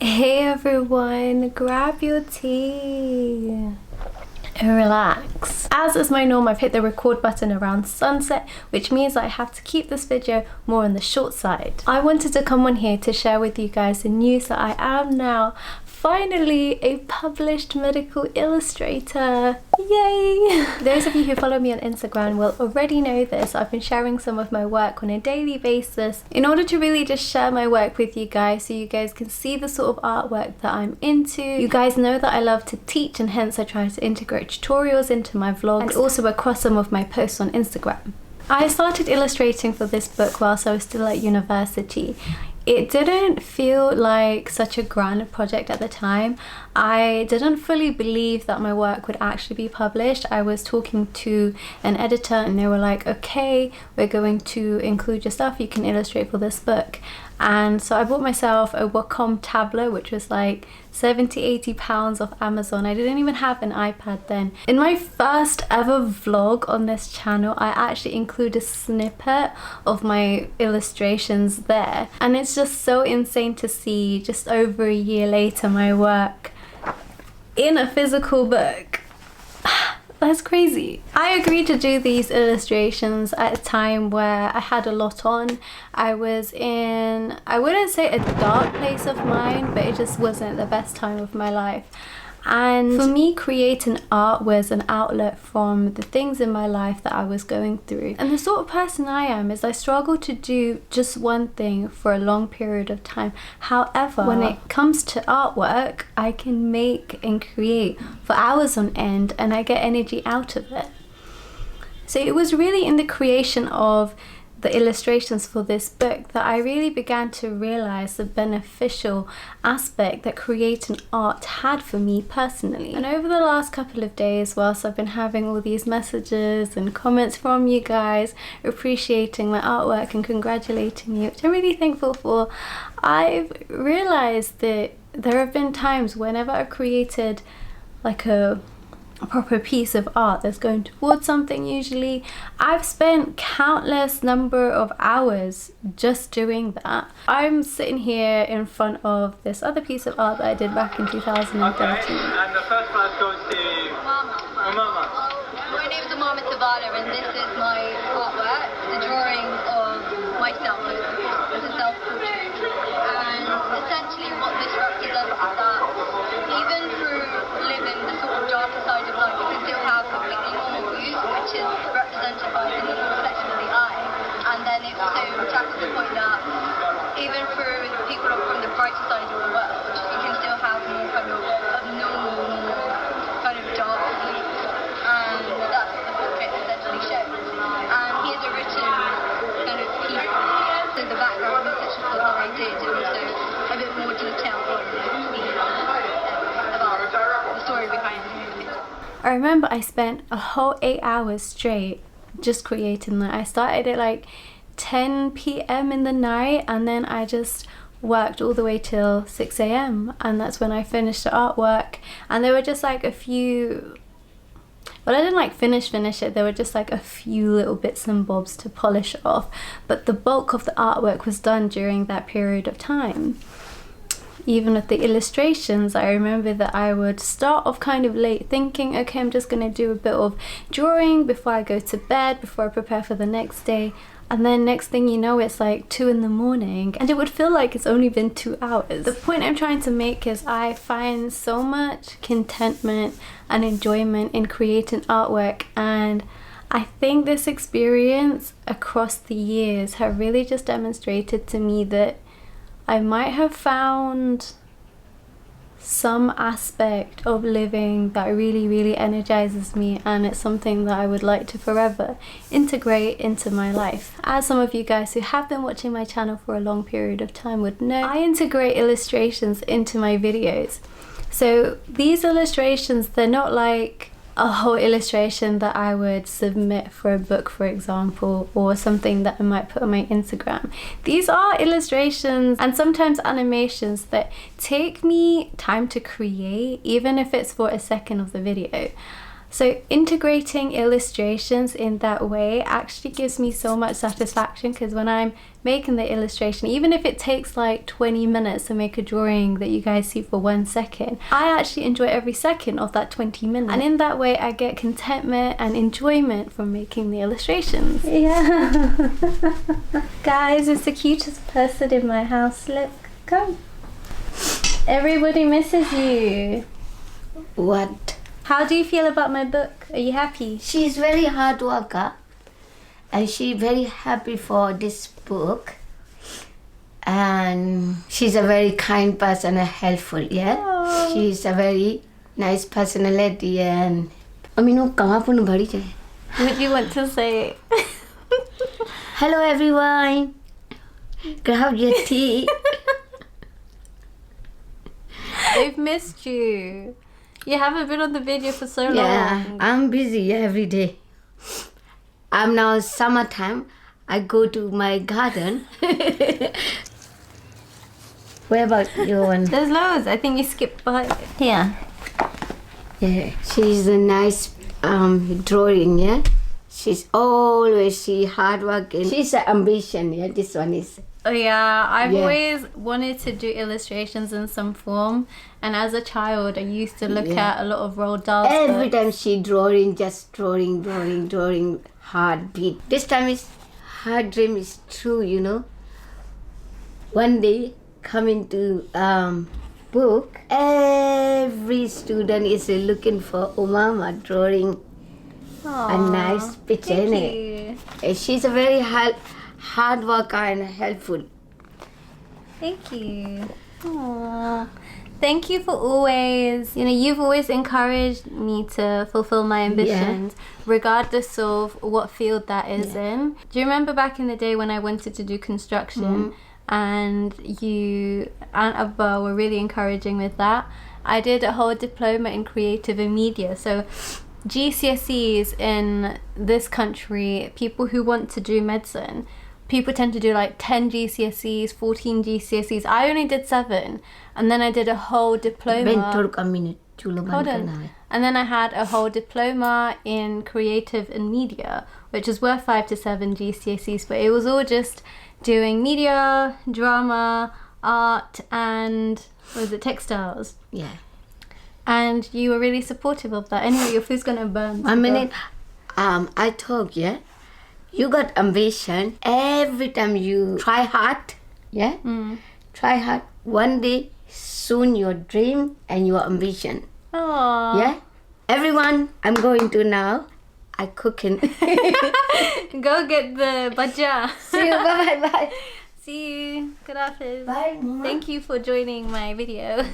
Hey everyone, grab your tea and relax. As is my norm, I've hit the record button around sunset, which means I have to keep this video more on the short side. I wanted to come on here to share with you guys the news that I am now finally a published medical illustrator. Yay! Those of you who follow me on Instagram will already know this. I've been sharing some of my work on a daily basis in order to really just share my work with you guys so you guys can see the sort of artwork that I'm into. You guys know that I love to teach, and hence I try to integrate tutorials into my vlogs and also across some of my posts on Instagram. I started illustrating for this book whilst I was still at university. It didn't feel like such a grand project at the time. I didn't fully believe that my work would actually be published. I was talking to an editor and they were like, okay, we're going to include your stuff, you can illustrate for this book. And so I bought myself a Wacom tablet, which was like 70–80 pounds off Amazon. I didn't even have an iPad then. In my first ever vlog on this channel, I actually include a snippet of my illustrations there. And it's just so insane to see, just over a year later, my work in a physical book. That's crazy. I agreed to do these illustrations at a time where I had a lot on. I was in, I wouldn't say a dark place of mind, but it just wasn't the best time of my life. And for me, creating art was an outlet from the things in my life that I was going through. And the sort of person I am is I struggle to do just one thing for a long period of time. However, when it comes to artwork, I can make and create for hours on end and I get energy out of it. So it was really in the creation of the illustrations for this book that I really began to realize the beneficial aspect that creating art had for me personally. And over the last couple of days, whilst I've been having all these messages and comments from you guys appreciating my artwork and congratulating you, which I'm really thankful for, I've realized that there have been times whenever I've created like a proper piece of art that's going towards something, usually I've spent countless number of hours just doing that. I'm sitting here in front of this other piece of art that I did back in 2013. Okay, and the first prize goes to Mama. My name is Tarvala and this is my artwork, the drawing of myself. It's a self-portrait. And essentially what this represents is that even through living the sort of darker side of life, you can still have completely normal views, which is represented by the normal section of the eye. And then it also tackles the point that even through people from the brighter side of the world, you can still have more kind of abnormal, more kind of dark views. And that's what the portrait essentially shows. And here's a written kind of piece. So the background is such a thought that I did, and also a bit more detail on the story behind it. I remember I spent a whole 8 hours straight just creating that. I started at like 10 p.m. in the night and then I just worked all the way till 6 a.m. and that's when I finished the artwork. And there were just like a few, well, I didn't like finish it, there were just like a few little bits and bobs to polish off, but the bulk of the artwork was done during that period of time. Even with the illustrations, I remember that I would start off kind of late thinking, okay, I'm just gonna do a bit of drawing before I go to bed, before I prepare for the next day. And then next thing you know, it's like 2 in the morning and it would feel like it's only been 2 hours. The point I'm trying to make is I find so much contentment and enjoyment in creating artwork, and I think this experience across the years have really just demonstrated to me that I might have found some aspect of living that really energizes me, and it's something that I would like to forever integrate into my life. As some of you guys who have been watching my channel for a long period of time would know, I integrate illustrations into my videos. So these illustrations, they're not like a whole illustration that I would submit for a book, for example, or something that I might put on my Instagram. These are illustrations and sometimes animations that take me time to create, even if it's for a second of the video. So integrating illustrations in that way actually gives me so much satisfaction, because when I'm making the illustration, even if it takes like 20 minutes to make a drawing that you guys see for 1 second, I actually enjoy every second of that 20 minutes. And in that way I get contentment and enjoyment from making the illustrations. Yeah. Guys, it's the cutest person in my house. Look, come. Everybody misses you. What? How do you feel about my book? Are you happy? She's very hard worker, and she's very happy for this book. And she's a very kind person and helpful, yeah? Aww. She's a very nice personality and... What do you want to say? Hello everyone. Grab your tea. They've missed you. You haven't been on the video for so long. Yeah, I'm busy every day. I'm now summertime. I go to my garden. Where about you one? There's loads. I think you skipped by. Yeah. Yeah, she's a nice drawing, yeah? She's always hardworking. She's an ambition, yeah? This one is. Oh yeah, I've always wanted to do illustrations in some form, and as a child I used to look at a lot of Roald Dahl Every books. time she drawing, just drawing, heartbeat. This time is her dream is true, you know. One day coming to book, every student is looking for Umama drawing a nice picture in it. She's a very hard worker and helpful. Thank you. Aww. Thank you for always, you've always encouraged me to fulfill my ambitions, regardless of what field that is in. Do you remember back in the day when I wanted to do construction and you, Aunt Abba, were really encouraging with that? I did a whole diploma in creative and media. So GCSEs in this country, people who want to do medicine, people tend to do like 10 GCSEs, 14 GCSEs. I only did 7, and then I did a whole diploma. Hold on. And then I had a whole diploma in creative and media, which is worth 5 to 7 GCSEs, but it was all just doing media, drama, art, and textiles. Yeah. And you were really supportive of that. Anyway, your food's gonna burn. I told you, you got ambition. Every time you try hard, try hard. One day, soon your dream and your ambition. Aww. Yeah? Everyone, I'm going to now. I cooking. Go get the bhaja. See you, bye. See you. Good afternoon. Bye, Mama. Thank you for joining my video.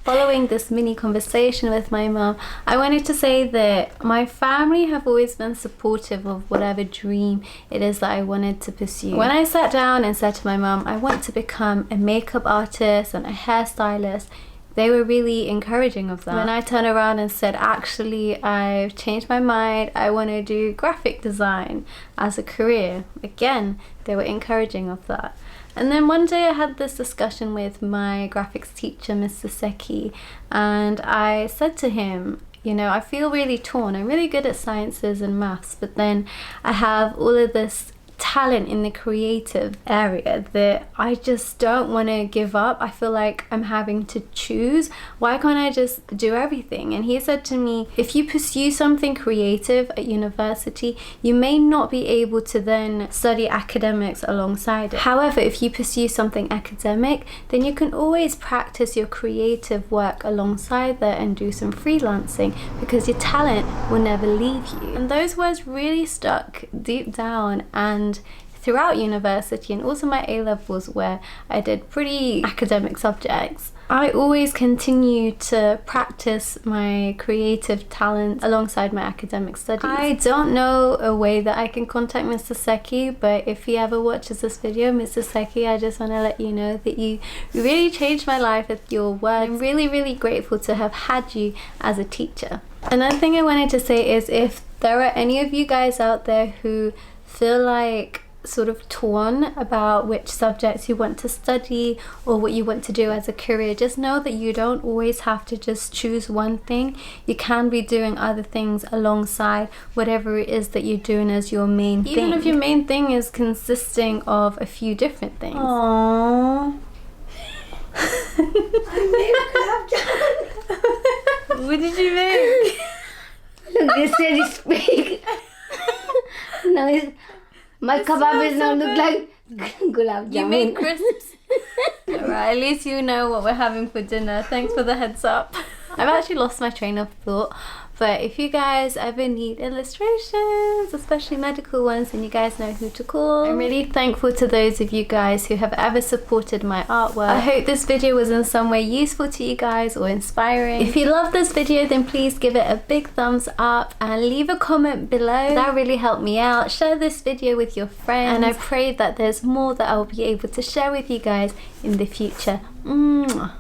Following this mini conversation with my mum, I wanted to say that my family have always been supportive of whatever dream it is that I wanted to pursue. When I sat down and said to my mum, I want to become a makeup artist and a hairstylist, they were really encouraging of that. When I turned around and said, actually, I've changed my mind, I want to do graphic design as a career, again, they were encouraging of that. And then one day I had this discussion with my graphics teacher, Mr. Seki, and I said to him, I feel really torn. I'm really good at sciences and maths, but then I have all of this talent in the creative area that I just don't want to give up. I feel like I'm having to choose. Why can't I just do everything? And he said to me, if you pursue something creative at university, you may not be able to then study academics alongside it. However, if you pursue something academic, then you can always practice your creative work alongside that and do some freelancing, because your talent will never leave you. And those words really stuck deep down, and throughout university and also my A-levels, where I did pretty academic subjects, I always continue to practice my creative talent alongside my academic studies. I don't know a way that I can contact Mr. Seki, but if he ever watches this video, Mr. Seki, I just want to let you know that you really changed my life with your words. I'm really, really grateful to have had you as a teacher. Another thing I wanted to say is, if there are any of you guys out there who feel like sort of torn about which subjects you want to study or what you want to do as a career, just know that you don't always have to just choose one thing. You can be doing other things alongside whatever it is that you're doing as your main thing. Even if your main thing is consisting of a few different things. Aww. What did you make? Look, this is big. Now my kebab is now look like gulab jamun. You made crisps. Alright, at least you know what we're having for dinner. Thanks for the heads up. I've actually lost my train of thought, but if you guys ever need illustrations, especially medical ones, then you guys know who to call. I'm really thankful to those of you guys who have ever supported my artwork. I hope this video was in some way useful to you guys or inspiring. If you love this video, then please give it a big thumbs up and leave a comment below. That really helped me out. Share this video with your friends, and I pray that there's more that I'll be able to share with you guys in the future. Mwah.